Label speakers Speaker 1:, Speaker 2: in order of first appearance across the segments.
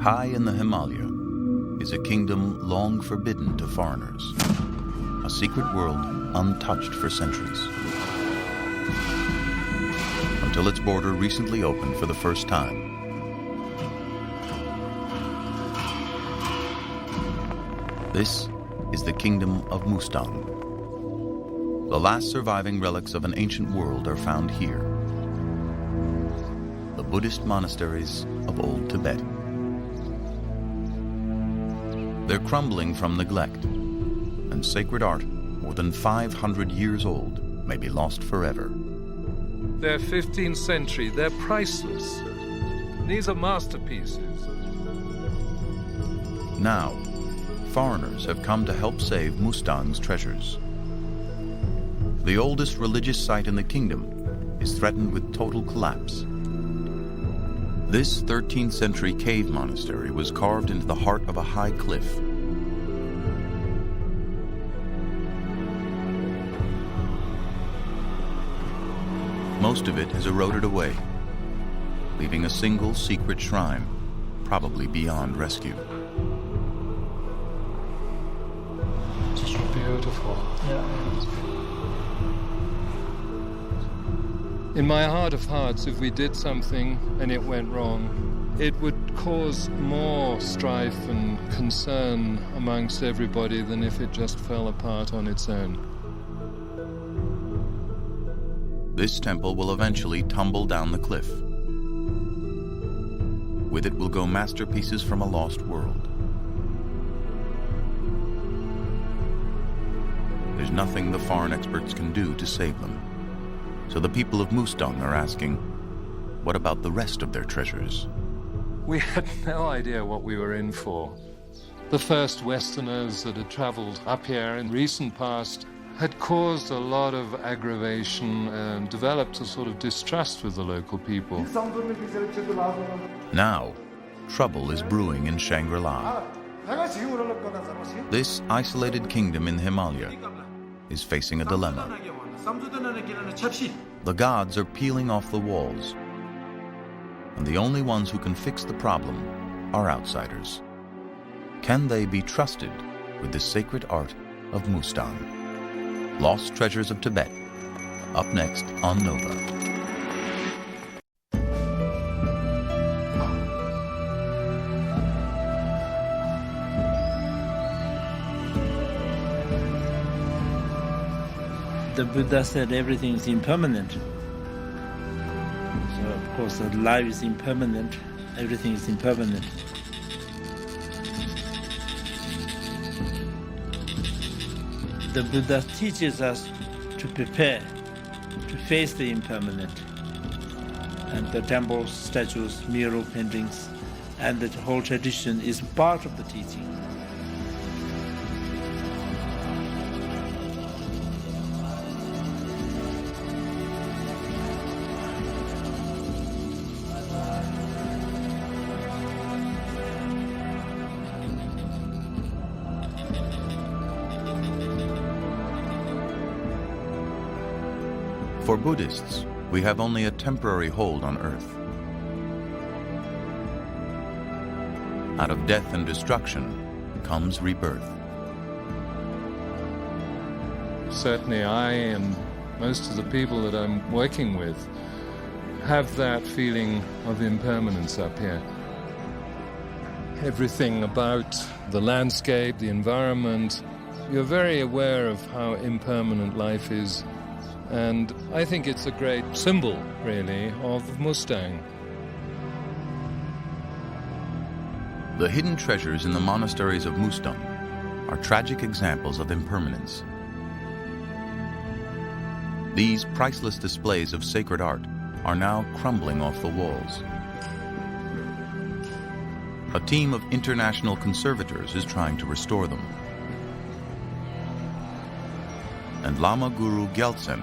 Speaker 1: High in the Himalaya is a kingdom long forbidden to foreigners, a secret world untouched for centuries. Until its border recently opened for the first time. This is the kingdom of Mustang. The last surviving relics of an ancient world are found here. The Buddhist monasteries of old Tibet. They're crumbling from neglect, and sacred art, more than 500 years old, may be lost forever.
Speaker 2: They're 15th century, they're priceless. These are masterpieces.
Speaker 1: Now, foreigners have come to help save Mustang's treasures. The oldest religious site in the kingdom is threatened with total collapse. This 13th century cave monastery was carved into the heart of a high cliff. Most of it has eroded away, leaving a single secret shrine, probably beyond rescue.
Speaker 2: It's beautiful.
Speaker 3: Yeah.
Speaker 2: In my heart of hearts, if we did something and it went wrong, it would cause more strife and concern amongst everybody than if it just fell apart on its own.
Speaker 1: This temple will eventually tumble down the cliff. With it will go masterpieces from a lost world. There's nothing the foreign experts can do to save them. So the people of Mustang are asking, what about the rest of their treasures?
Speaker 2: We had no idea what we were in for. The first Westerners that had traveled up here in recent past had caused a lot of aggravation and developed a sort of distrust with the local people.
Speaker 1: Now, trouble is brewing in Shangri-La. This isolated kingdom in Himalaya is facing a dilemma. The gods are peeling off the walls, and the only ones who can fix the problem are outsiders. Can they be trusted with the sacred art of Mustang? Lost Treasures of Tibet, up next on Nova.
Speaker 3: The Buddha said everything is impermanent. So of course life is impermanent, everything is impermanent. The Buddha teaches us to prepare, to face the impermanent. And the temples, statues, mural paintings, and the whole tradition is part of the teaching.
Speaker 1: For Buddhists, we have only a temporary hold on earth. Out of death and destruction comes rebirth.
Speaker 2: Certainly I and most of the people that I'm working with have that feeling of impermanence up here. Everything about the landscape, the environment, you're very aware of how impermanent life is. And I think it's a great symbol, really, of Mustang.
Speaker 1: The hidden treasures in the monasteries of Mustang are tragic examples of impermanence. These priceless displays of sacred art are now crumbling off the walls. A team of international conservators is trying to restore them. And Lama Guru Gyaltsen,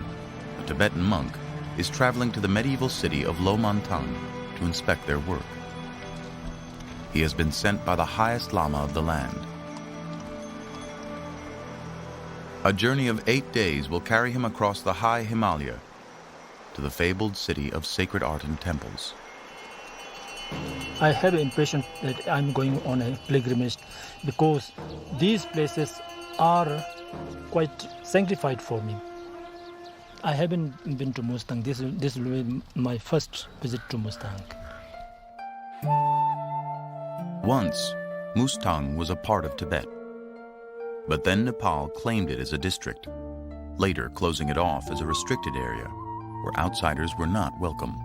Speaker 1: a Tibetan monk, is traveling to the medieval city of Lomantang to inspect their work. He has been sent by the highest Lama of the land. A journey of 8 days will carry him across the high Himalaya to the fabled city of sacred art and temples.
Speaker 4: I have an impression that I'm going on a pilgrimage because these places are quite sanctified for me. I haven't been to Mustang. This will be my first visit to Mustang.
Speaker 1: Once, Mustang was a part of Tibet. But then Nepal claimed it as a district, later closing it off as a restricted area where outsiders were not welcome.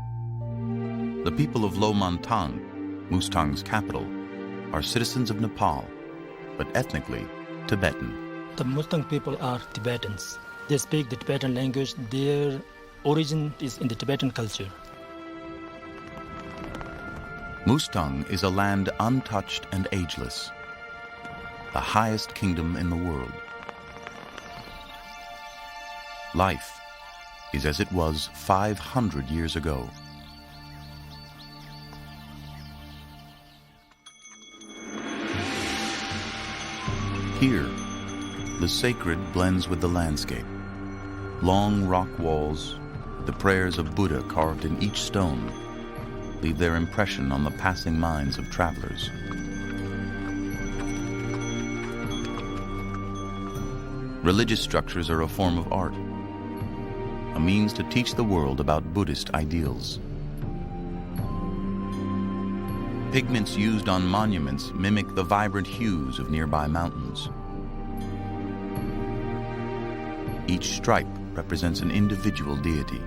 Speaker 1: The people of Lomantang, Mustang's capital, are citizens of Nepal, but ethnically Tibetan.
Speaker 4: The Mustang people are Tibetans. They speak the Tibetan language. Their origin is in the Tibetan culture.
Speaker 1: Mustang is a land untouched and ageless, the highest kingdom in the world. Life is as it was 500 years ago. Here, the sacred blends with the landscape. Long rock walls, the prayers of Buddha carved in each stone, leave their impression on the passing minds of travelers. Religious structures are a form of art, a means to teach the world about Buddhist ideals. Pigments used on monuments mimic the vibrant hues of nearby mountains. Each stripe represents an individual deity.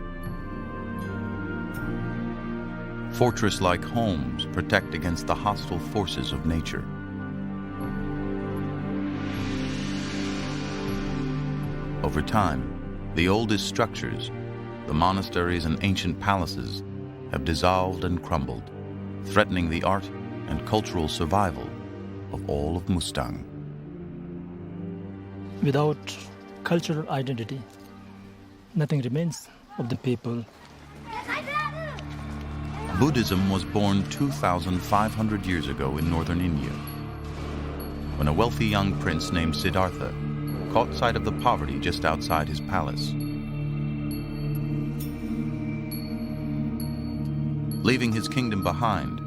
Speaker 1: Fortress-like homes protect against the hostile forces of nature. Over time, the oldest structures, the monasteries and ancient palaces, have dissolved and crumbled, threatening the art and cultural survival of all of Mustang.
Speaker 4: Without cultural identity, nothing remains of the people.
Speaker 1: Buddhism was born 2,500 years ago in northern India, when a wealthy young prince named Siddhartha caught sight of the poverty just outside his palace. Leaving his kingdom behind,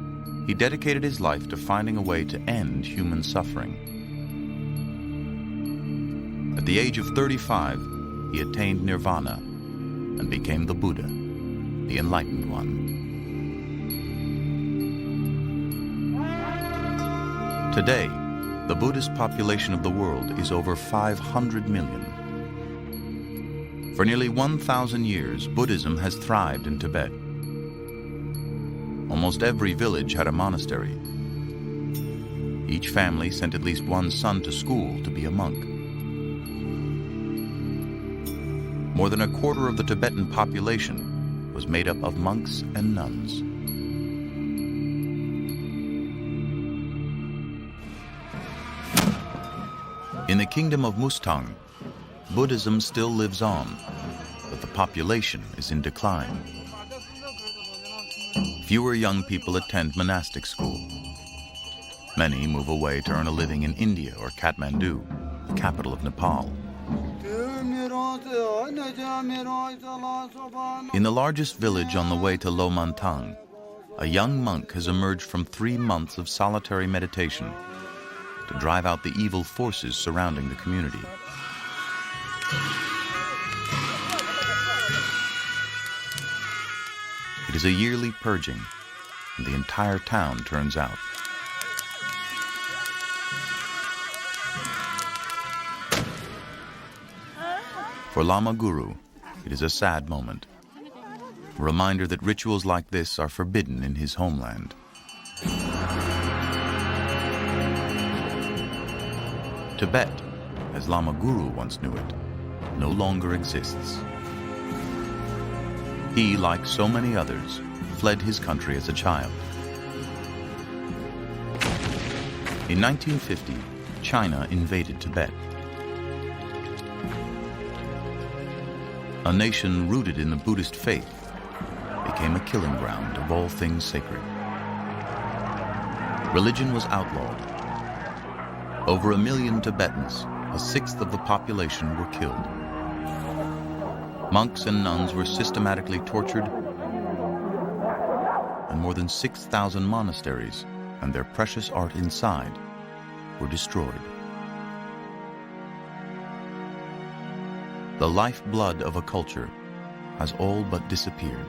Speaker 1: he dedicated his life to finding a way to end human suffering. At the age of 35, he attained nirvana and became the Buddha, the enlightened one. Today, the Buddhist population of the world is over 500 million. For nearly 1,000 years, Buddhism has thrived in Tibet. Almost every village had a monastery. Each family sent at least one son to school to be a monk. More than a quarter of the Tibetan population was made up of monks and nuns. In the kingdom of Mustang, Buddhism still lives on, but the population is in decline. Fewer young people attend monastic school. Many move away to earn a living in India or Kathmandu, the capital of Nepal. In the largest village on the way to Lomantang, a young monk has emerged from 3 months of solitary meditation to drive out the evil forces surrounding the community. It is a yearly purging, and the entire town turns out. For Lama Guru, it is a sad moment, a reminder that rituals like this are forbidden in his homeland. Tibet, as Lama Guru once knew it, no longer exists. He, like so many others, fled his country as a child. In 1950, China invaded Tibet. A nation rooted in the Buddhist faith became a killing ground of all things sacred. Religion was outlawed. Over 1 million Tibetans, a sixth of the population, were killed. Monks and nuns were systematically tortured, and more than 6,000 monasteries and their precious art inside were destroyed. The lifeblood of a culture has all but disappeared.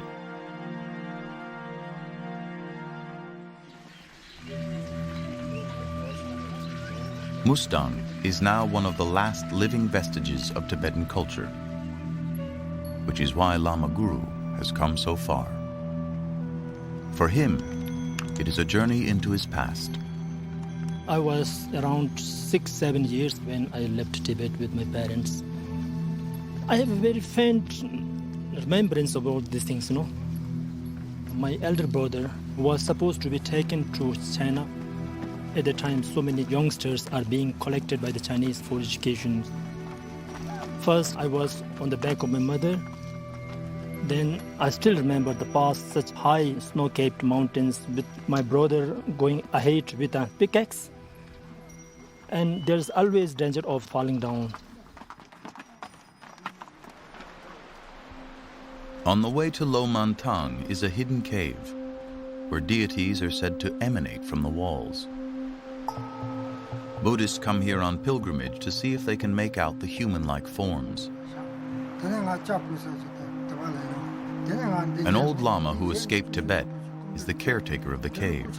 Speaker 1: Mustang is now one of the last living vestiges of Tibetan culture, which is why Lama Guru has come so far. For him, it is a journey into his past.
Speaker 4: I was around 6-7 years when I left Tibet with my parents. I have a very faint remembrance about these things, My elder brother was supposed to be taken to China. At the time, so many youngsters are being collected by the Chinese for education. First, I was on the back of my mother. Then I still remember the past, such high snow-capped mountains with my brother going ahead with a pickaxe. And there's always danger of falling down.
Speaker 1: On the way to Lo Mantang is a hidden cave, where deities are said to emanate from the walls. Buddhists come here on pilgrimage to see if they can make out the human-like forms. An old Lama who escaped Tibet is the caretaker of the cave.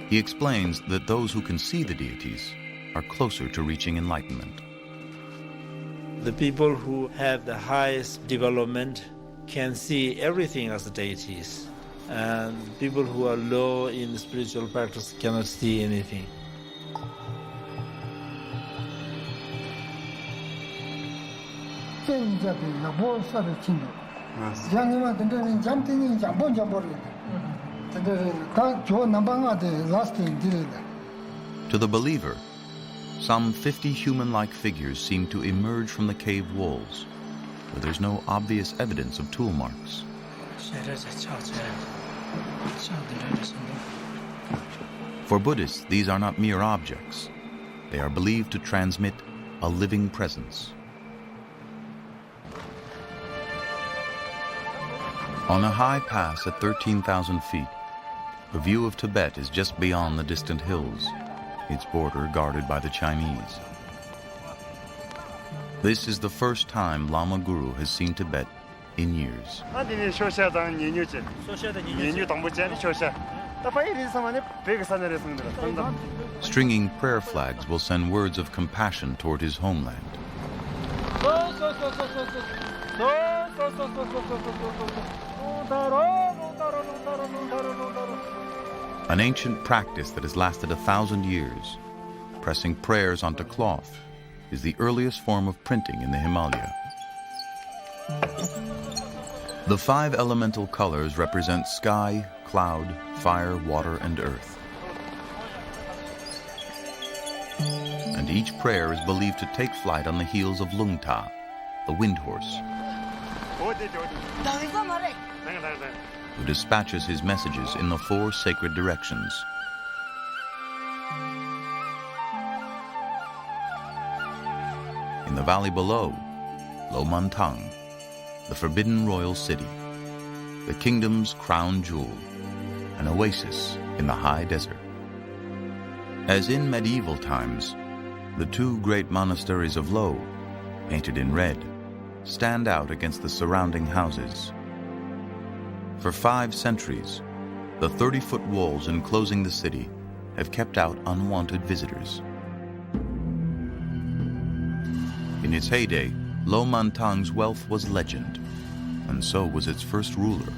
Speaker 1: He explains that those who can see the deities are closer to reaching enlightenment.
Speaker 3: The people who have the highest development can see everything as deities, and people who are low in spiritual practice cannot see anything.
Speaker 1: To the believer, some 50 human-like figures seem to emerge from the cave walls, where there's no obvious evidence of tool marks. For Buddhists, these are not mere objects. They are believed to transmit a living presence. On a high pass at 13,000 feet, the view of Tibet is just beyond the distant hills, its border guarded by the Chinese. This is the first time Lama Guru has seen Tibet in years. Stringing prayer flags will send words of compassion toward his homeland. An ancient practice that has lasted 1,000 years, pressing prayers onto cloth, is the earliest form of printing in the Himalaya. The 5 elemental colors represent sky, cloud, fire, water, and earth. And each prayer is believed to take flight on the heels of Lungta, the wind horse, who dispatches his messages in the 4 sacred directions. In the valley below, Lo Mantang, the forbidden royal city, the kingdom's crown jewel, an oasis in the high desert. As in medieval times, the 2 great monasteries of Lo, painted in red, stand out against the surrounding houses. For 5 centuries, the 30-foot walls enclosing the city have kept out unwanted visitors. In its heyday, Lo Mantang's wealth was legend, and so was its first ruler,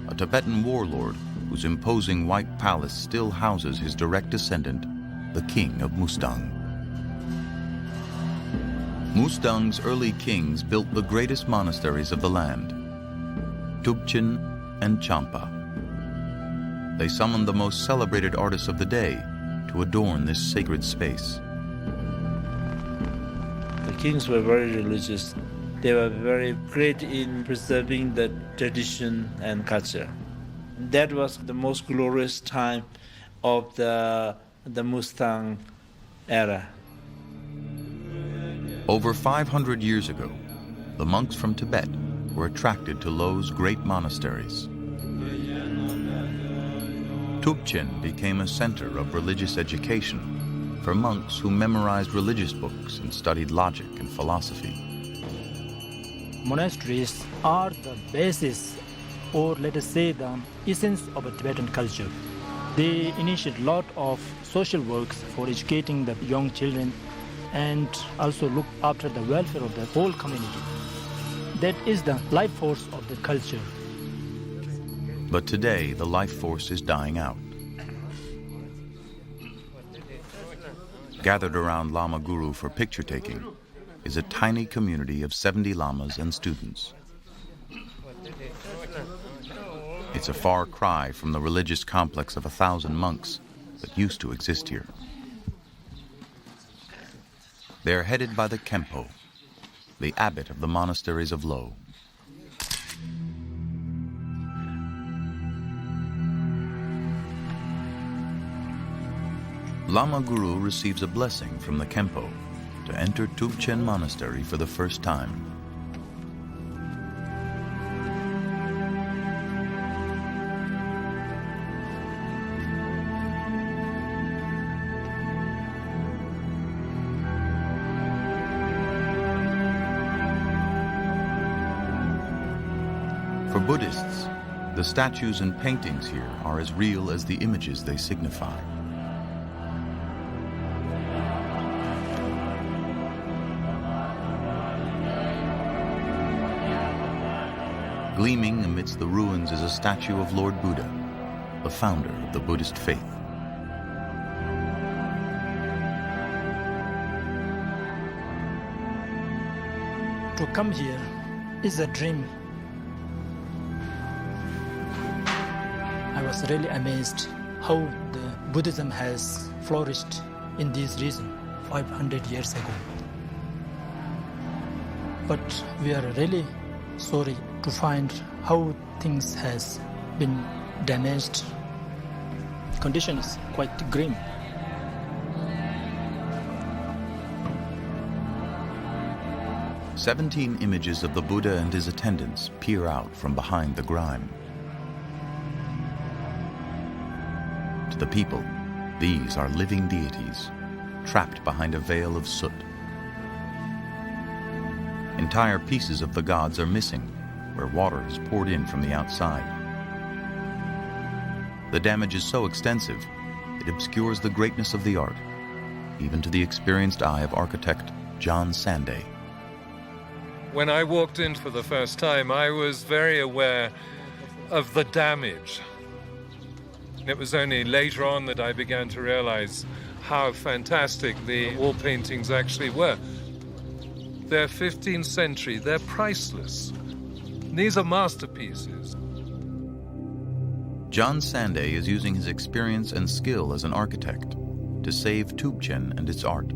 Speaker 1: a Tibetan warlord whose imposing white palace still houses his direct descendant, the king of Mustang. Mustang's early kings built the greatest monasteries of the land, Tubchen and Champa. They summoned the most celebrated artists of the day to adorn this sacred space.
Speaker 3: The kings were very religious. They were very great in preserving the tradition and culture. That was the most glorious time of the Mustang era.
Speaker 1: Over 500 years ago, the monks from Tibet were attracted to Lo's great monasteries. Tubchen became a center of religious education for monks who memorized religious books and studied logic and philosophy.
Speaker 4: Monasteries are the basis, or let us say the essence of a Tibetan culture. They initiate a lot of social works for educating the young children and also look after the welfare of the whole community. That is the life force of the culture.
Speaker 1: But today, the life force is dying out. Gathered around Lama Guru for picture taking is a tiny community of 70 lamas and students. It's a far cry from the religious complex of 1,000 monks that used to exist here. They're headed by the Khenpo, the abbot of the monasteries of Lo. Lama Guru receives a blessing from the Khenpo to enter Tubchen Monastery for the first time. For Buddhists, the statues and paintings here are as real as the images they signify. Gleaming amidst the ruins is a statue of Lord Buddha, the founder of the Buddhist faith.
Speaker 4: To come here is a dream. I was really amazed how the Buddhism has flourished in this region 500 years ago. But we are really sorry to find how things has been damaged. Condition is quite grim.
Speaker 1: "17 images of the Buddha and his attendants peer out from behind the grime. To the people, these are living deities, trapped behind a veil of soot. Entire pieces of the gods are missing, where water is poured in from the outside. The damage is so extensive, it obscures the greatness of the art, even to the experienced eye of architect John Sanday.
Speaker 2: When I walked in for the first time, I was very aware of the damage. It was only later on that I began to realize how fantastic the wall paintings actually were. They're 15th century, they're priceless. These are masterpieces.
Speaker 1: John Sanday is using his experience and skill as an architect to save Tubchen and its art.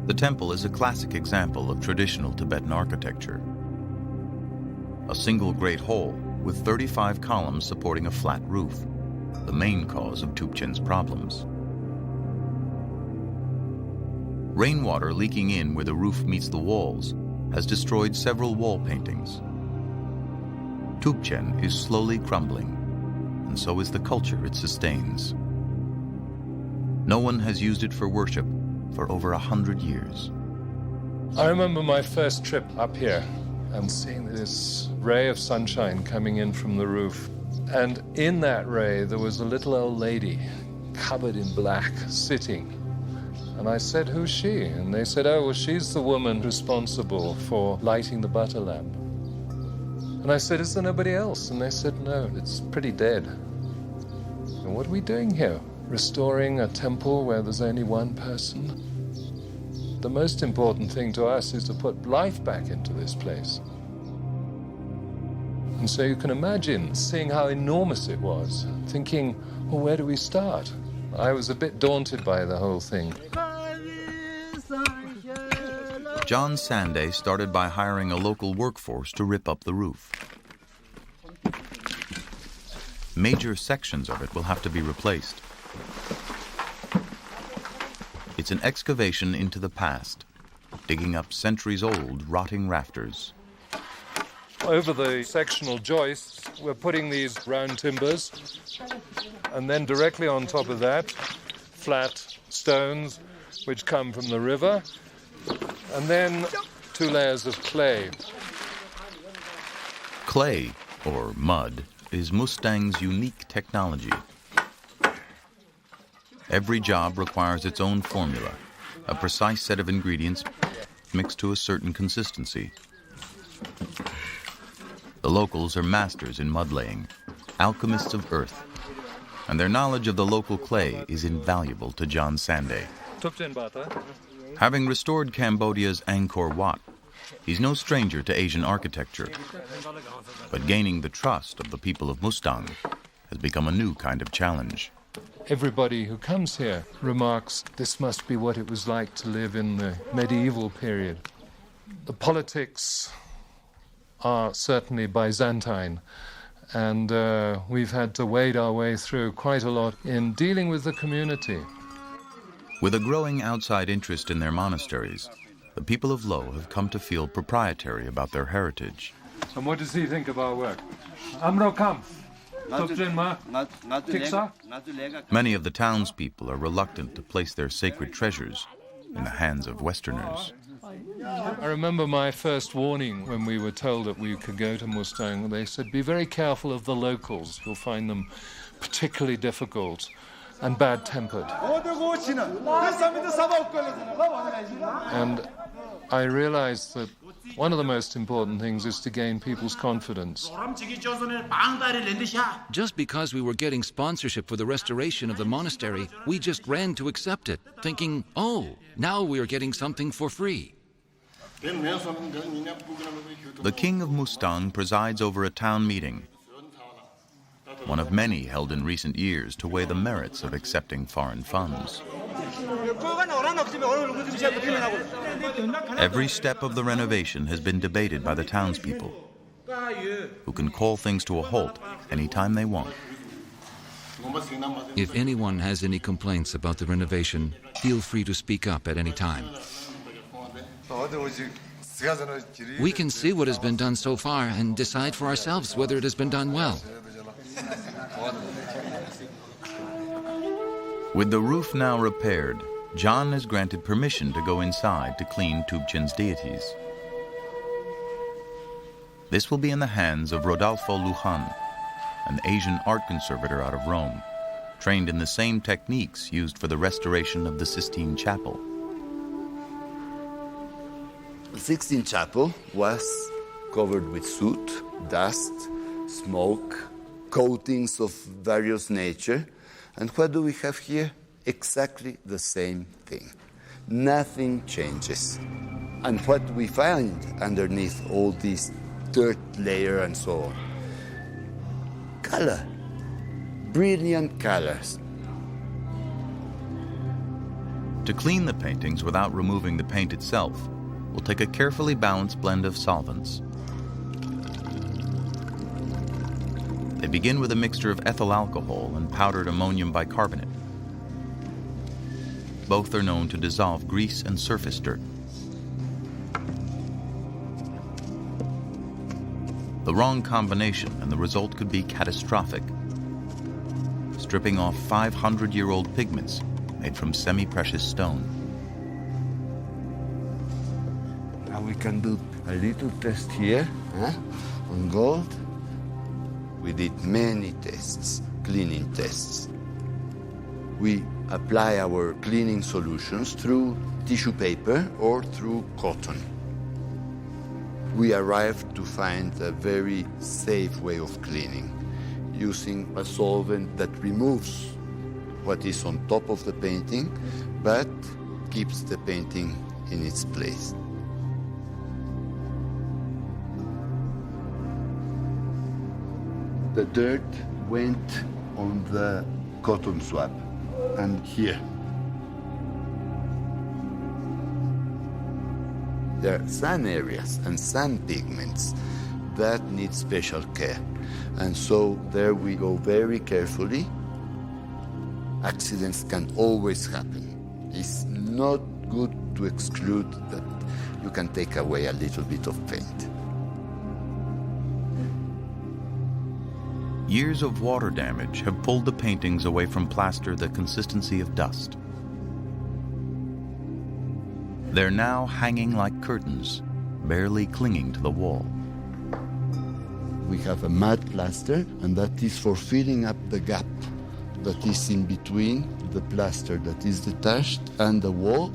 Speaker 1: The temple is a classic example of traditional Tibetan architecture. A single great hall with 35 columns supporting a flat roof, the main cause of Tubchen's problems. Rainwater leaking in where the roof meets the walls has destroyed several wall paintings. Tubchen is slowly crumbling, and so is the culture it sustains. No one has used it for worship for over 100 years.
Speaker 2: I remember my first trip up here and seeing this ray of sunshine coming in from the roof. And in that ray, there was a little old lady covered in black sitting. And I said, "Who's she?" And they said, "Oh, well, she's the woman responsible for lighting the butter lamp." And I said, "Is there nobody else?" And they said, "No, it's pretty dead." And what are we doing here? Restoring a temple where there's only one person? The most important thing to us is to put life back into this place. And so you can imagine seeing how enormous it was, thinking, well, where do we start? I was a bit daunted by the whole thing.
Speaker 1: John Sanday started by hiring a local workforce to rip up the roof. Major sections of it will have to be replaced. It's an excavation into the past, digging up centuries-old rotting rafters.
Speaker 2: Over the sectional joists, we're putting these round timbers, and then directly on top of that, flat stones which come from the river, and then 2 layers of clay.
Speaker 1: Clay, or mud, is Mustang's unique technology. Every job requires its own formula, a precise set of ingredients mixed to a certain consistency. The locals are masters in mud laying, alchemists of earth, and their knowledge of the local clay is invaluable to John Sanday. Having restored Cambodia's Angkor Wat, he's no stranger to Asian architecture, but gaining the trust of the people of Mustang has become a new kind of challenge.
Speaker 2: Everybody who comes here remarks this must be what it was like to live in the medieval period. The politics are certainly Byzantine, and we've had to wade our way through quite a lot in dealing with the community.
Speaker 1: With a growing outside interest in their monasteries, the people of Lo have come to feel proprietary about their heritage.
Speaker 2: And what does he think of our work? Amro kam.
Speaker 1: Many of the townspeople are reluctant to place their sacred treasures in the hands of Westerners.
Speaker 2: I remember my first warning when we were told that we could go to Mustang. They said, be very careful of the locals. You'll find them particularly difficult and bad-tempered. And I realized that one of the most important things is to gain people's confidence.
Speaker 5: Just because we were getting sponsorship for the restoration of the monastery, we just ran to accept it, thinking, oh, now we are getting something for free.
Speaker 1: The King of Mustang presides over a town meeting, one of many held in recent years to weigh the merits of accepting foreign funds. Every step of the renovation has been debated by the townspeople, who can call things to a halt anytime they want.
Speaker 5: If anyone has any complaints about the renovation, feel free to speak up at any time. We can see what has been done so far and decide for ourselves whether it has been done well.
Speaker 1: With the roof now repaired, John has granted permission to go inside to clean Tubchen's deities. This will be in the hands of Rodolfo Lujan, an Asian art conservator out of Rome, trained in the same techniques used for the restoration of the Sistine Chapel.
Speaker 6: The Sistine Chapel was covered with soot, dust, smoke, coatings of various nature. And what do we have here? Exactly the same thing. Nothing changes. And what we find underneath all this dirt layer and so on? Color. Brilliant colors.
Speaker 1: To clean the paintings without removing the paint itself will take a carefully balanced blend of solvents. They begin with a mixture of ethyl alcohol and powdered ammonium bicarbonate. Both are known to dissolve grease and surface dirt. The wrong combination and the result could be catastrophic, stripping off 500-year-old pigments made from semi-precious stone.
Speaker 6: Now we can do a little test here on gold. We did many tests, cleaning tests. We apply our cleaning solutions through tissue paper or through cotton. We arrived to find a very safe way of cleaning, using a solvent that removes what is on top of the painting, but keeps the painting in its place. The dirt went on the cotton swab, and here. There are some areas and some pigments that need special care. And so there we go very carefully. Accidents can always happen. It's not good to exclude that you can take away a little bit of paint.
Speaker 1: Years of water damage have pulled the paintings away from plaster the consistency of dust. They're now hanging like curtains, barely clinging to the wall.
Speaker 6: We have a matte plaster, and that is for filling up the gap that is in between the plaster that is detached and the wall.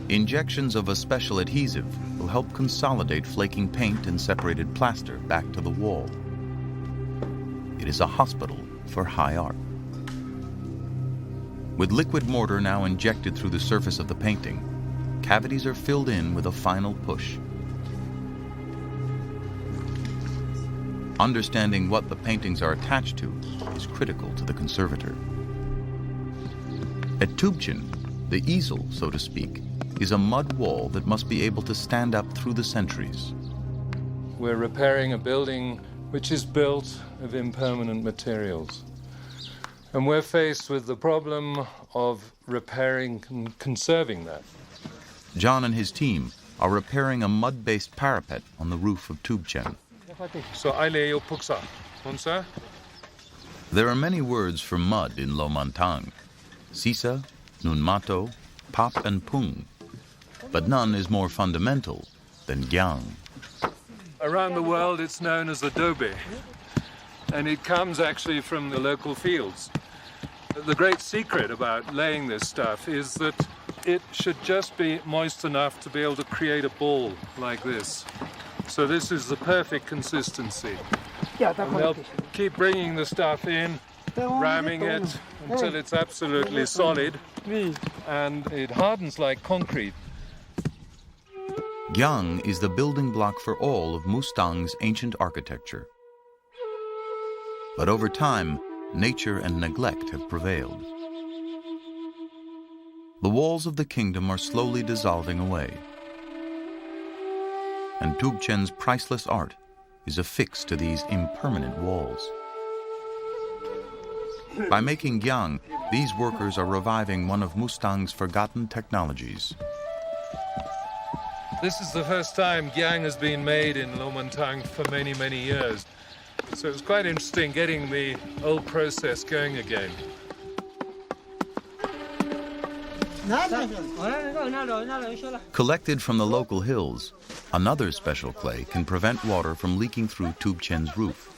Speaker 1: Injections of a special adhesive will help consolidate flaking paint and separated plaster back to the wall. It is a hospital for high art. With liquid mortar now injected through the surface of the painting, cavities are filled in with a final push. Understanding what the paintings are attached to is critical to the conservator. At Tubchen, the easel, so to speak, is a mud wall that must be able to stand up through the centuries.
Speaker 2: We're repairing a building which is built of impermanent materials. And we're faced with the problem of repairing and conserving that.
Speaker 1: John and his team are repairing a mud-based parapet on the roof of Tubchen. There are many words for mud in Lomantang: Sisa, Nunmato, Pap and Pung. But none is more fundamental than Gyang.
Speaker 2: Around the world it's known as adobe, and it comes actually from the local fields. The great secret about laying this stuff is that it should just be moist enough to be able to create a ball like this. So this is the perfect consistency. And they'll keep bringing the stuff in, ramming it until it's absolutely solid, and it hardens like concrete.
Speaker 1: Gyang is the building block for all of Mustang's ancient architecture. But over time, nature and neglect have prevailed. The walls of the kingdom are slowly dissolving away, and Tubchen's priceless art is affixed to these impermanent walls. By making Gyang, these workers are reviving one of Mustang's forgotten technologies.
Speaker 2: This is the first time Gyang has been made in Lomantang for many, many years. So it's quite interesting getting the old process going again.
Speaker 1: Collected from the local hills, another special clay can prevent water from leaking through Tubchen's roof.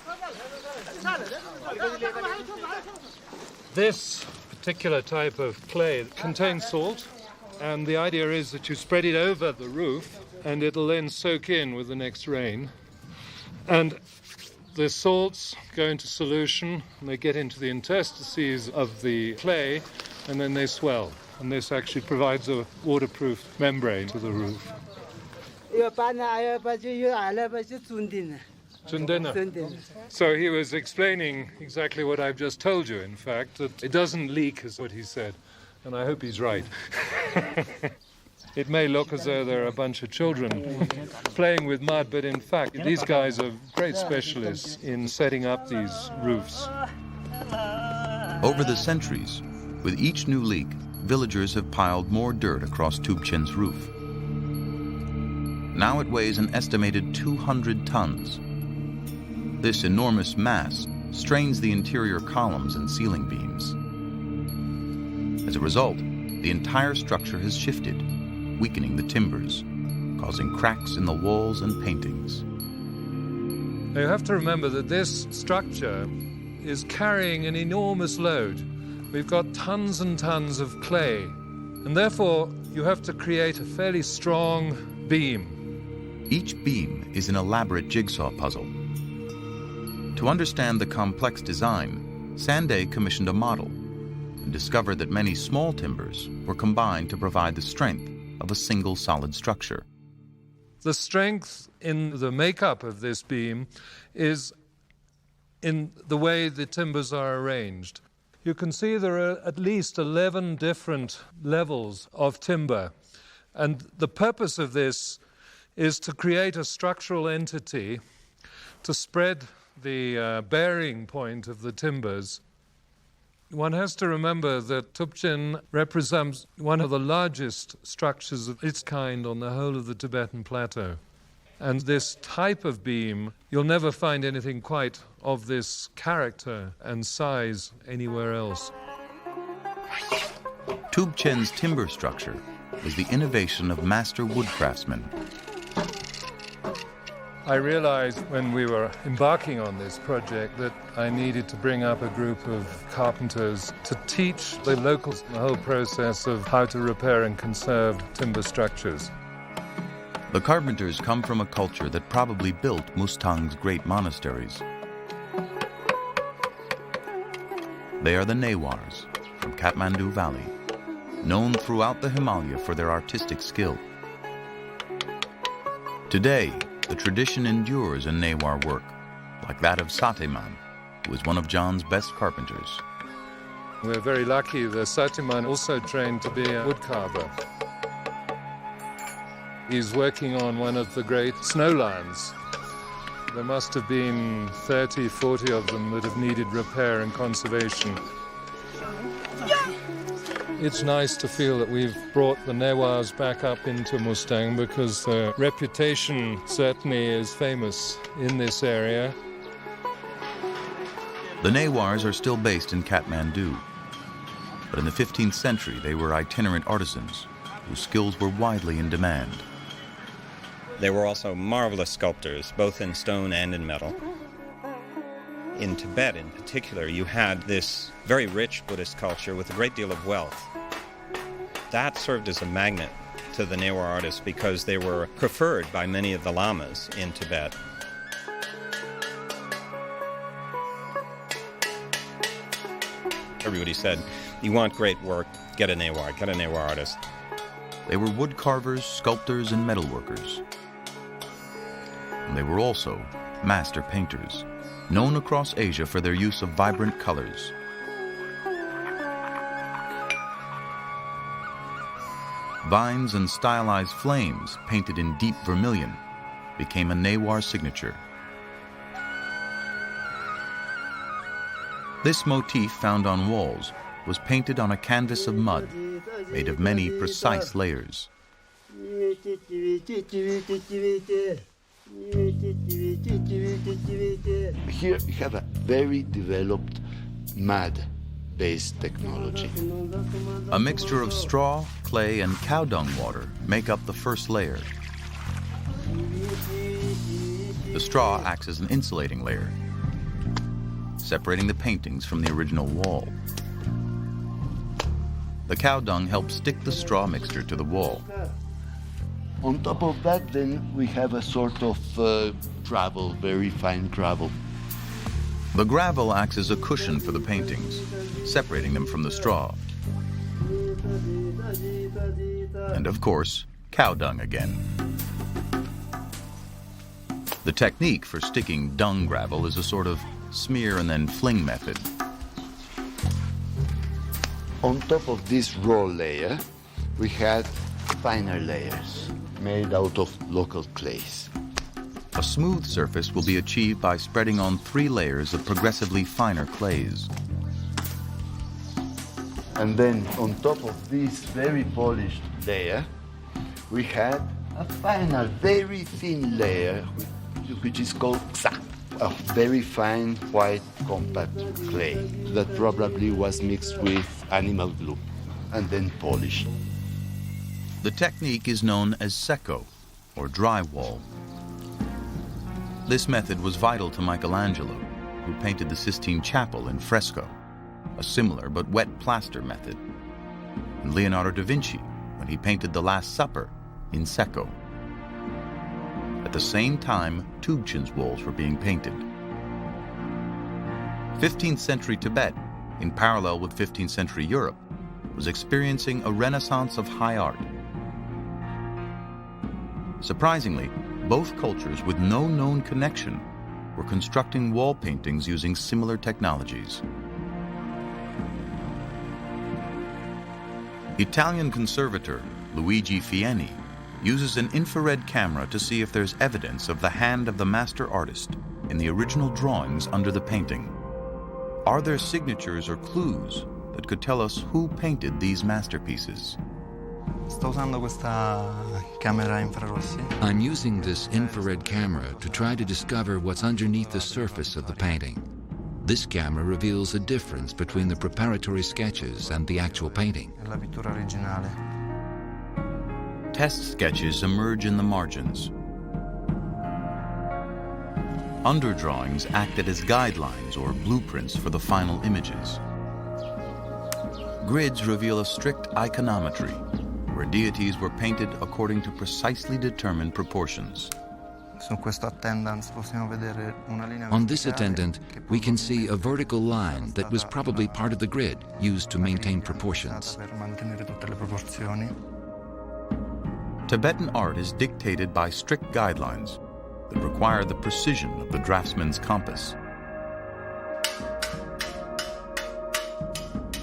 Speaker 2: This particular type of clay contains salt, and the idea is that you spread it over the roof and it'll then soak in with the next rain. And the salts go into solution and they get into the interstices of the clay and then they swell. And this actually provides a waterproof membrane to the roof. So he was explaining exactly what I've just told you, in fact, that it doesn't leak, is what he said. And I hope he's right. It may look as though there are a bunch of children playing with mud, but in fact, these guys are great specialists in setting up these roofs.
Speaker 1: Over the centuries, with each new leak, villagers have piled more dirt across Tubchen's roof. Now it weighs an estimated 200 tons. This enormous mass strains the interior columns and ceiling beams. As a result, the entire structure has shifted, weakening the timbers, causing cracks in the walls and paintings.
Speaker 2: Now you have to remember that this structure is carrying an enormous load. We've got tons and tons of clay, and therefore you have to create a fairly strong beam.
Speaker 1: Each beam is an elaborate jigsaw puzzle. To understand the complex design, Sanday commissioned a model and discovered that many small timbers were combined to provide the strength of a single solid structure.
Speaker 2: The strength in the makeup of this beam is in the way the timbers are arranged. You can see there are at least 11 different levels of timber, and the purpose of this is to create a structural entity to spread the bearing point of the timbers. One has to remember that Tubchen represents one of the largest structures of its kind on the whole of the Tibetan plateau. And this type of beam, you'll never find anything quite of this character and size anywhere else.
Speaker 1: Tubchen's timber structure is the innovation of master woodcraftsmen.
Speaker 2: I realized when we were embarking on this project that I needed to bring up a group of carpenters to teach the locals the whole process of how to repair and conserve timber structures.
Speaker 1: The carpenters come from a culture that probably built Mustang's great monasteries. They are the Newars from Kathmandu Valley, known throughout the Himalaya for their artistic skill. Today, the tradition endures in Newar work, like that of Satiman, who is one of John's best carpenters.
Speaker 2: We're very lucky that Satiman also trained to be a woodcarver. He's working on one of the great snow lions. There must have been 30, 40 of them that have needed repair and conservation. It's nice to feel that we've brought the Newars back up into Mustang because their reputation certainly is famous in this area.
Speaker 1: The Newars are still based in Kathmandu, but in the 15th century they were itinerant artisans whose skills were widely in demand.
Speaker 7: They were also marvelous sculptors, both in stone and in metal. In Tibet in particular, you had this very rich Buddhist culture with a great deal of wealth. That served as a magnet to the Newar artists because they were preferred by many of the lamas in Tibet. Everybody said, you want great work, get a Newar artist.
Speaker 1: They were wood carvers, sculptors, and metalworkers. And they were also master painters, known across Asia for their use of vibrant colors. Vines and stylized flames painted in deep vermilion became a Newar signature. This motif found on walls was painted on a canvas of mud made of many precise layers.
Speaker 6: Here we have a very developed mud-based technology.
Speaker 1: A mixture of straw, clay, and cow dung water make up the first layer. The straw acts as an insulating layer, separating the paintings from the original wall. The cow dung helps stick the straw mixture to the wall.
Speaker 6: On top of that, then we have a sort of gravel, very fine gravel.
Speaker 1: The gravel acts as a cushion for the paintings, separating them from the straw. And of course, cow dung again. The technique for sticking dung gravel is a sort of smear and then fling method.
Speaker 6: On top of this raw layer, we had finer layers made out of local clays.
Speaker 1: A smooth surface will be achieved by spreading on 3 layers of progressively finer clays.
Speaker 6: And then on top of this very polished layer, we had a final, very thin layer, which is called xa, a very fine white compact clay that probably was mixed with animal glue and then polished.
Speaker 1: The technique is known as secco, or drywall. This method was vital to Michelangelo, who painted the Sistine Chapel in fresco, a similar but wet plaster method, and Leonardo da Vinci when he painted the Last Supper in secco. At the same time, Tubchen's walls were being painted. 15th century Tibet, in parallel with 15th century Europe, was experiencing a renaissance of high art. Surprisingly, both cultures with no known connection were constructing wall paintings using similar technologies. Italian conservator Luigi Fieni uses an infrared camera to see if there's evidence of the hand of the master artist in the original drawings under the painting. Are there signatures or clues that could tell us who painted these masterpieces?
Speaker 8: Sto usando questa camera infrarossi.
Speaker 5: I'm using this infrared camera to try to discover what's underneath the surface of the painting. This camera reveals a difference between the preparatory sketches and the actual painting.
Speaker 8: La pittura originale.
Speaker 1: Test sketches emerge in the margins. Underdrawings acted as guidelines or blueprints for the final images. Grids reveal a strict iconometry, where deities were painted according to precisely determined proportions.
Speaker 8: Su questo attendance possiamo vedere una linea
Speaker 5: On this
Speaker 8: verticale
Speaker 5: attendant,
Speaker 8: che
Speaker 5: we can
Speaker 8: poi
Speaker 5: see a vertical line that was probably part of the grid used to maintain proportions.
Speaker 8: per mantenere tutte le proporzioni.
Speaker 1: Tibetan art is dictated by strict guidelines that require the precision of the draftsman's compass.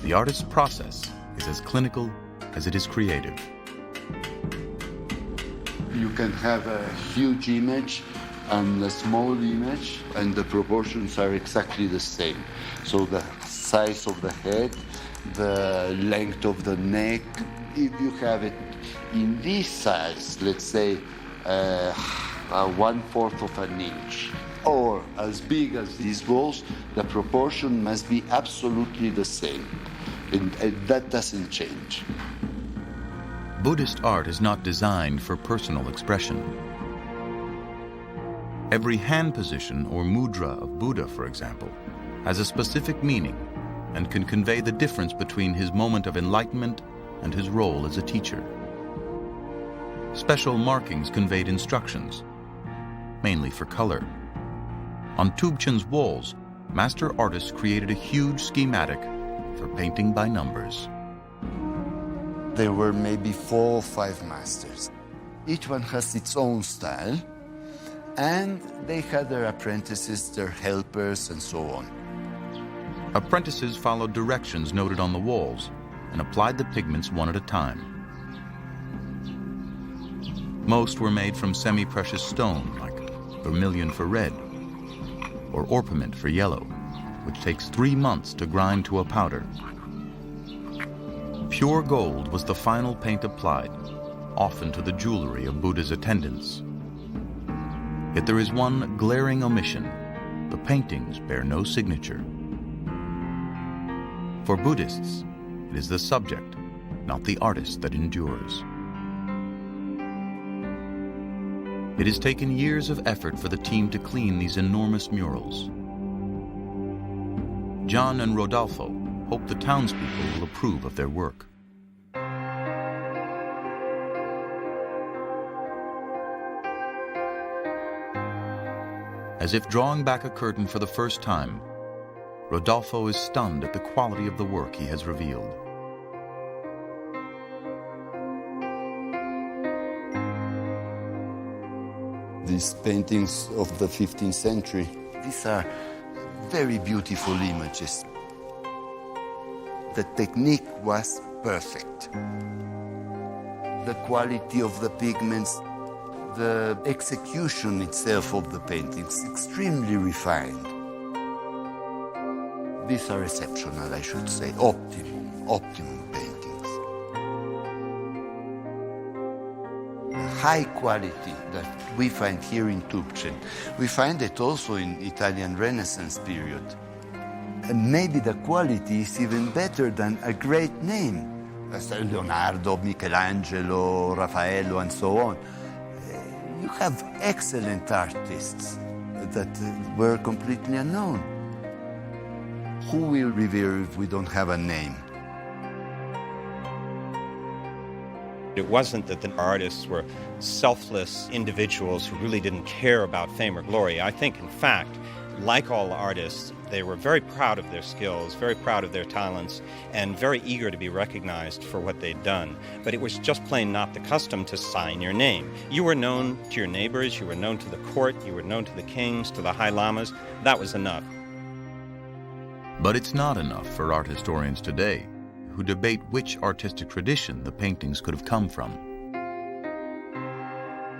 Speaker 1: The artist's process is as clinical as it is creative.
Speaker 6: You can have a huge image and a small image, and the proportions are exactly the same. So the size of the head, the length of the neck, if you have it in this size, let's say 1/4 of an inch, or as big as these balls, the proportion must be absolutely the same. And that doesn't change.
Speaker 1: Buddhist art is not designed for personal expression. Every hand position or mudra of Buddha, for example, has a specific meaning and can convey the difference between his moment of enlightenment and his role as a teacher. Special markings conveyed instructions, mainly for color. On Tubchen's walls, master artists created a huge schematic for painting by numbers.
Speaker 6: There were maybe 4 or 5 masters. Each one has its own style, and they had their apprentices, their helpers, and so on.
Speaker 1: Apprentices followed directions noted on the walls and applied the pigments one at a time. Most were made from semi-precious stone, like vermilion for red, or orpiment for yellow, which takes 3 months to grind to a powder. Pure gold was the final paint applied, often to the jewelry of Buddha's attendants. Yet there is one glaring omission. The paintings bear no signature. For Buddhists, it is the subject, not the artist, that endures. It has taken years of effort for the team to clean these enormous murals. John and Rodolfo hope the townspeople will approve of their work. As if drawing back a curtain for the first time, Rodolfo is stunned at the quality of the work he has revealed.
Speaker 6: These paintings of the 15th century, these are very beautiful images. The technique was perfect. The quality of the pigments, the execution itself of the paintings, extremely refined. These are exceptional, I should say, optimum paintings. The high quality that we find here in Tubchen, we find it also in Italian Renaissance period. And maybe the quality is even better than a great name, as Leonardo, Michelangelo, Raffaello, and so on. You have excellent artists that were completely unknown. Who will revere if we don't have a name?
Speaker 7: It wasn't that the artists were selfless individuals who really didn't care about fame or glory. I think, in fact, like all artists, they were very proud of their skills, very proud of their talents, and very eager to be recognized for what they'd done. But it was just plain not the custom to sign your name. You were known to your neighbors, you were known to the court, you were known to the kings, to the high lamas. That was enough.
Speaker 1: But it's not enough for art historians today, who debate which artistic tradition the paintings could have come from.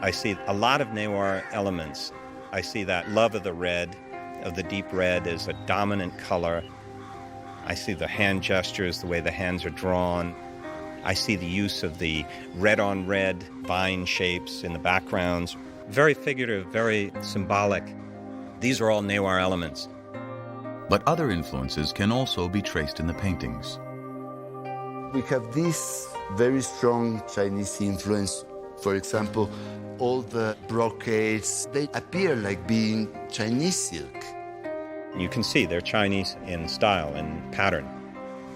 Speaker 7: I see a lot of Newar elements. I see that love of the red, of the deep red as a dominant color. I see the hand gestures, the way the hands are drawn. I see the use of the red-on-red vine shapes in the backgrounds. Very figurative, very symbolic. These are all Newar elements.
Speaker 1: But other influences can also be traced in the paintings.
Speaker 6: We have this very strong Chinese influence. For example, all the brocades, they appear like being Chinese silk.
Speaker 7: You can see they're Chinese in style and pattern.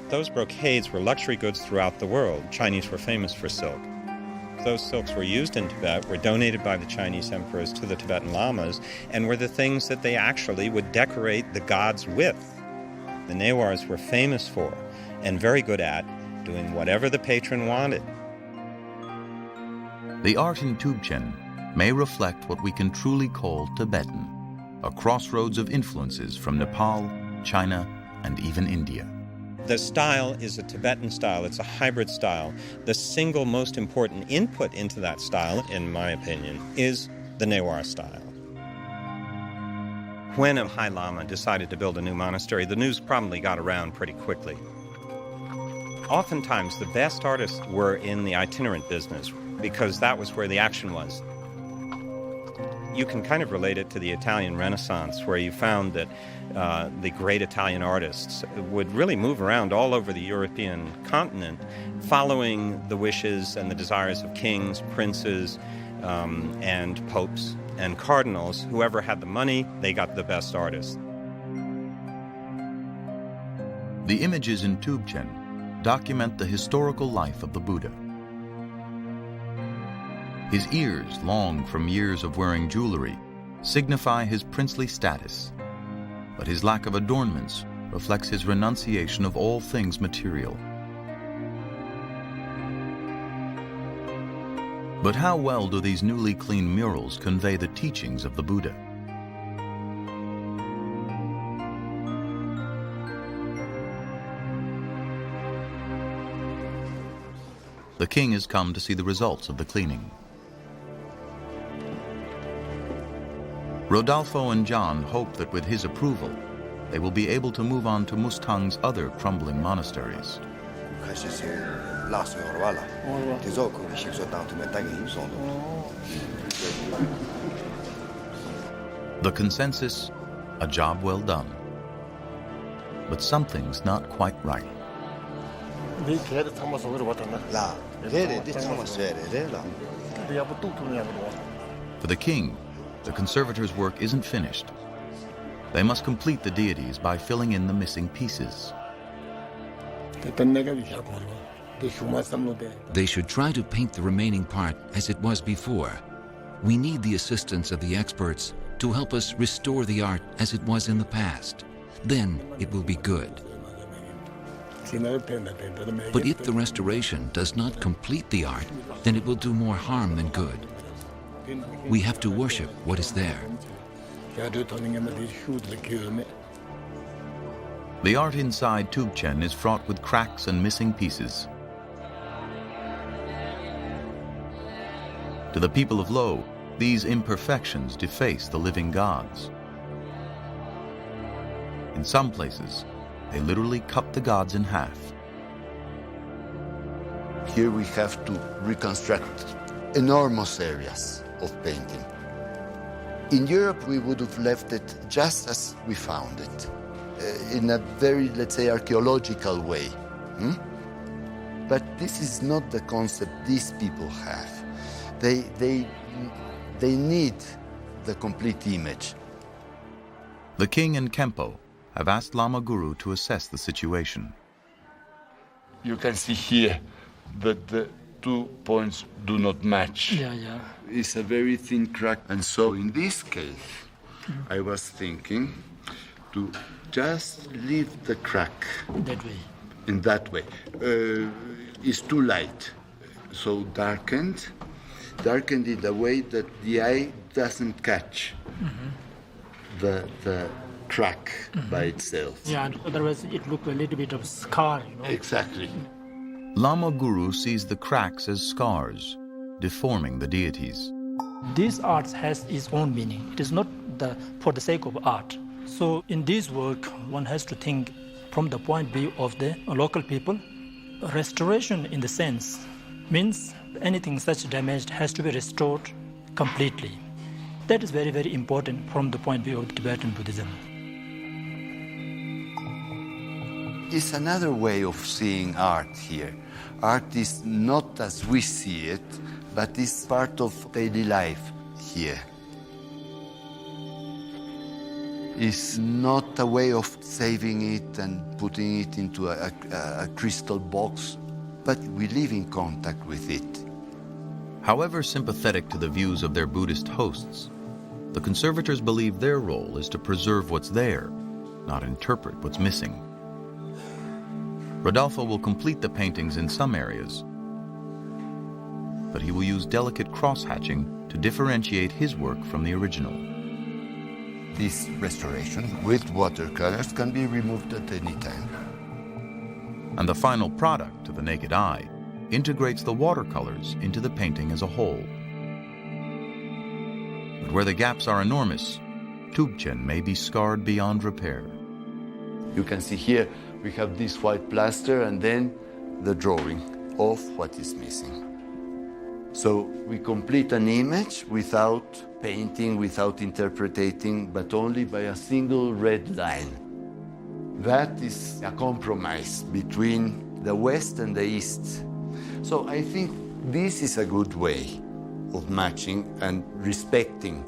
Speaker 7: Those brocades were luxury goods throughout the world. Chinese were famous for silk. Those silks were used in Tibet, were donated by the Chinese emperors to the Tibetan lamas, and were the things that they actually would decorate the gods with. The Newars were famous for, and very good at, doing whatever the patron wanted.
Speaker 1: The art in Tubchen may reflect what we can truly call Tibetan, a crossroads of influences from Nepal, China, and even India.
Speaker 7: The style is a Tibetan style. It's a hybrid style. The single most important input into that style, in my opinion, is the Newar style. When a High Lama decided to build a new monastery, the news probably got around pretty quickly. Oftentimes, the best artists were in the itinerant business because that was where the action was. You can kind of relate it to the Italian Renaissance, where you found that the great Italian artists would really move around all over the European continent, following the wishes and the desires of kings, princes, and popes and cardinals. Whoever had the money, they got the best artists.
Speaker 1: The images in Tubchen document the historical life of the Buddha. His ears, long from years of wearing jewelry, signify his princely status, but his lack of adornments reflects his renunciation of all things material. But how well do these newly cleaned murals convey the teachings of the Buddha? The king has come to see the results of the cleaning. Rodolfo and John hope that with his approval, they will be able to move on to Mustang's other crumbling monasteries. The consensus, a job well done. But something's not quite right. For the king, the conservators' work isn't finished. They must complete the deities by filling in the missing pieces.
Speaker 5: They should try to paint the remaining part as it was before. We need the assistance of the experts to help us restore the art as it was in the past. Then it will be good. But if the restoration does not complete the art, then it will do more harm than good. We have to worship what is there.
Speaker 1: The art inside Tubchen is fraught with cracks and missing pieces. To the people of Lo, these imperfections deface the living gods. In some places, they literally cut the gods in half.
Speaker 6: Here we have to reconstruct enormous areas of painting. In Europe, we would have left it just as we found it, in a very, let's say, archaeological way. But this is not the concept these people have. They need the complete image.
Speaker 1: The king and Khenpo have asked Lama Guru to assess the situation.
Speaker 9: You can see here that the 2 points do not match.
Speaker 4: Yeah.
Speaker 6: It's a very thin crack. And so in this case, I was thinking to just leave the crack
Speaker 4: That way.
Speaker 6: in that way. It's too light, so darkened in a way that the eye doesn't catch the crack by itself.
Speaker 4: Yeah, otherwise it looks a little bit of scar,
Speaker 6: Exactly.
Speaker 1: Lama Guru sees the cracks as scars, deforming the deities.
Speaker 4: This art has its own meaning. It is not for the sake of art. So in this work, one has to think from the point of view of the local people Restoration in the sense means anything such damaged has to be restored completely. That is very, very important from the point of view of Tibetan Buddhism.
Speaker 6: It's another way of seeing art here. Art is not as we see it, but it's part of daily life here. It's not a way of saving it and putting it into a crystal box, but we live in contact with it.
Speaker 1: However sympathetic to the views of their Buddhist hosts, the conservators believe their role is to preserve what's there, not interpret what's missing. Rodolfo will complete the paintings in some areas, but he will use delicate cross-hatching to differentiate his work from the original.
Speaker 6: This restoration with watercolors can be removed at any time.
Speaker 1: And the final product, to the naked eye, integrates the watercolors into the painting as a whole. But where the gaps are enormous, Tubchen may be scarred beyond repair.
Speaker 6: You can see here we have this white plaster and then the drawing of what is missing. So we complete an image without painting, without interpreting, but only by a single red line. That is a compromise between the West and the East. So I think this is a good way of matching and respecting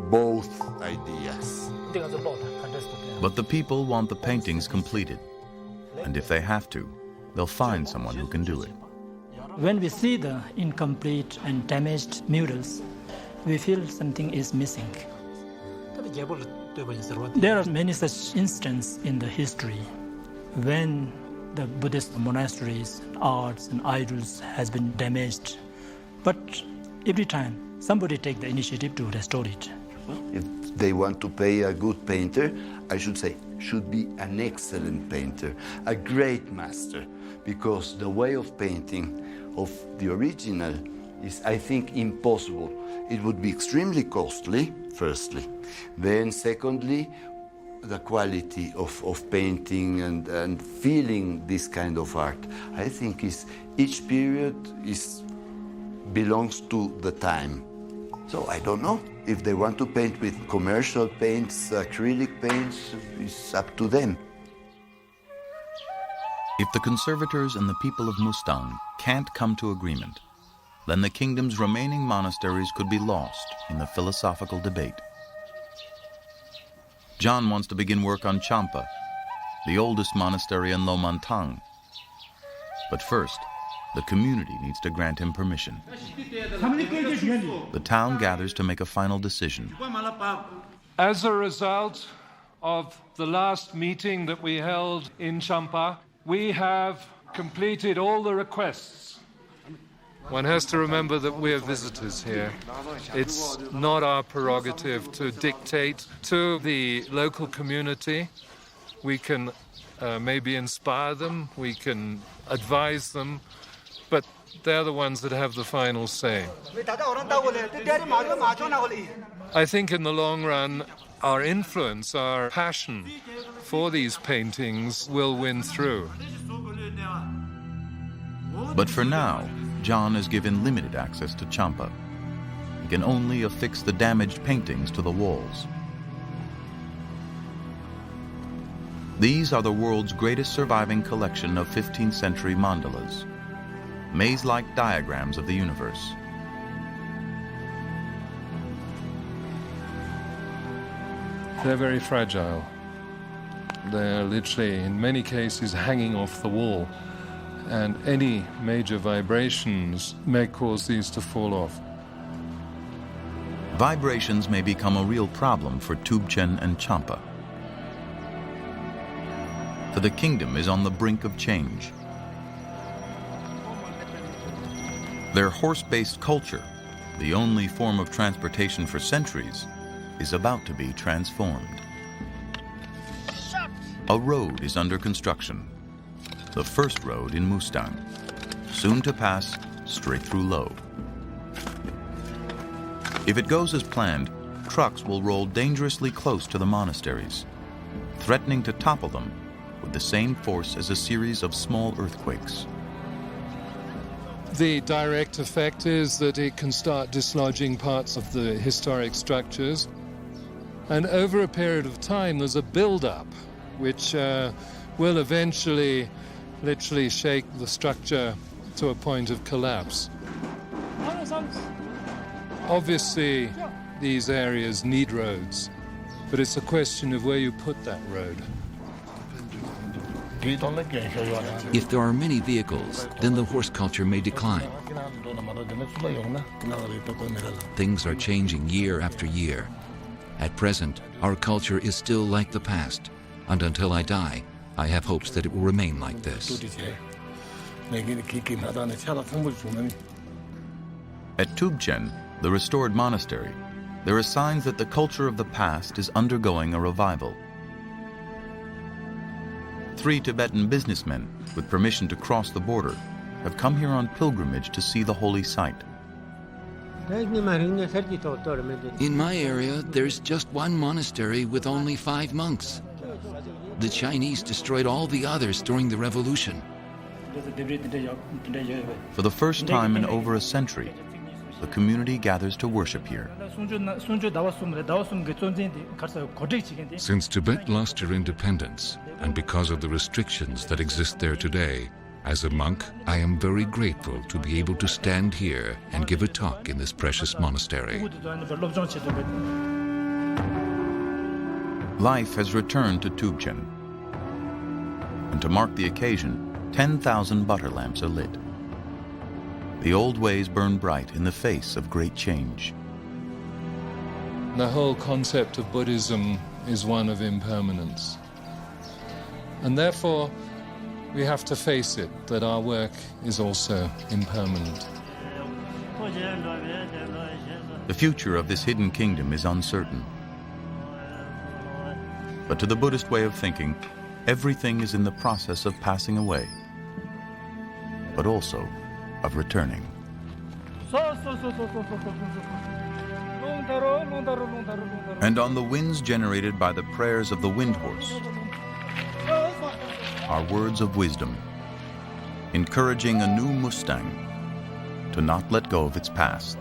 Speaker 6: both ideas.
Speaker 1: But the people want the paintings completed, and if they have to, they'll find someone who can do it.
Speaker 4: When we see the incomplete and damaged murals, we feel something is missing. There are many such instances in the history when the Buddhist monasteries, arts and idols has been damaged. But every time, somebody take the initiative to restore it.
Speaker 6: If they want to pay a good painter, I should say, should be an excellent painter, a great master, because the way of painting of the original is, I think, impossible. It would be extremely costly, firstly. Then, secondly, the quality of painting and feeling this kind of art, I think each period belongs to the time. So I don't know. If they want to paint with commercial paints, acrylic paints, it's up to them.
Speaker 1: If the conservators and the people of Mustang can't come to agreement, then the kingdom's remaining monasteries could be lost in the philosophical debate. John wants to begin work on Champa, the oldest monastery in Lomantang. But first, the community needs to grant him permission. The town gathers to make a final decision.
Speaker 2: As a result of the last meeting that we held in Champa, we have completed all the requests. One has to remember that we are visitors here. It's not our prerogative to dictate to the local community. We can maybe inspire them, we can advise them, but they're the ones that have the final say. I think in the long run, our influence, our passion for these paintings will win through.
Speaker 1: But for now, John is given limited access to Champa. He can only affix the damaged paintings to the walls. These are the world's greatest surviving collection of 15th century mandalas, maze-like diagrams of the universe.
Speaker 2: They're very fragile. They're literally, in many cases, hanging off the wall, and any major vibrations may cause these to fall off.
Speaker 1: Vibrations may become a real problem for Tubchen and Champa. For the kingdom is on the brink of change. Their horse-based culture, the only form of transportation for centuries, is about to be transformed. A road is under construction, the first road in Mustang, soon to pass straight through Lo. If it goes as planned, trucks will roll dangerously close to the monasteries. Threatening to topple them would the same force as a series of small earthquakes.
Speaker 2: The direct effect is that it can start dislodging parts of the historic structures. And over a period of time, there's a build-up, which will eventually literally shake the structure to a point of collapse. Obviously, these areas need roads, but it's a question of where you put that road.
Speaker 5: If there are many vehicles, then the horse culture may decline. Things are changing year after year. At present, our culture is still like the past, and until I die, I have hopes that it will remain like this.
Speaker 1: At Tubchen, the restored monastery, there are signs that the culture of the past is undergoing a revival. 3 Tibetan businessmen, with permission to cross the border, have come here on pilgrimage to see the holy site.
Speaker 5: In my area, there's just one monastery with only 5 monks. The Chinese destroyed all the others during the revolution.
Speaker 1: For the first time in over a century, the community gathers to worship here.
Speaker 10: Since Tibet lost her independence, and because of the restrictions that exist there today, as a monk, I am very grateful to be able to stand here and give a talk in this precious monastery.
Speaker 1: Life has returned to Tubchen. And to mark the occasion, 10,000 butter lamps are lit. The old ways burn bright in the face of great change.
Speaker 2: The whole concept of Buddhism is one of impermanence. And therefore, we have to face it, that our work is also impermanent.
Speaker 1: The future of this hidden kingdom is uncertain. But to the Buddhist way of thinking, everything is in the process of passing away, but also of returning. And on the winds generated by the prayers of the wind horse are words of wisdom, encouraging a new Mustang to not let go of its past.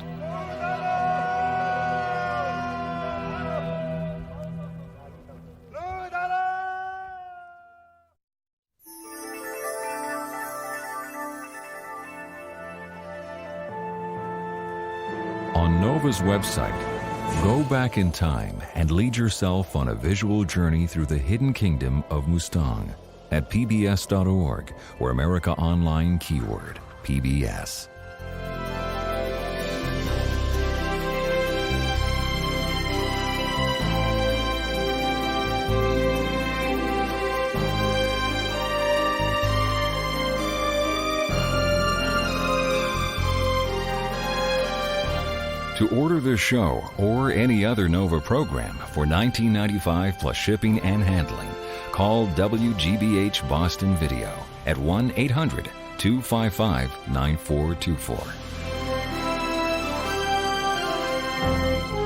Speaker 11: On NOVA's website, go back in time and lead yourself on a visual journey through the hidden kingdom of Mustang at pbs.org or America Online keyword PBS. To order this show or any other NOVA program for $19.95 plus shipping and handling, call WGBH Boston Video at 1-800-255-9424.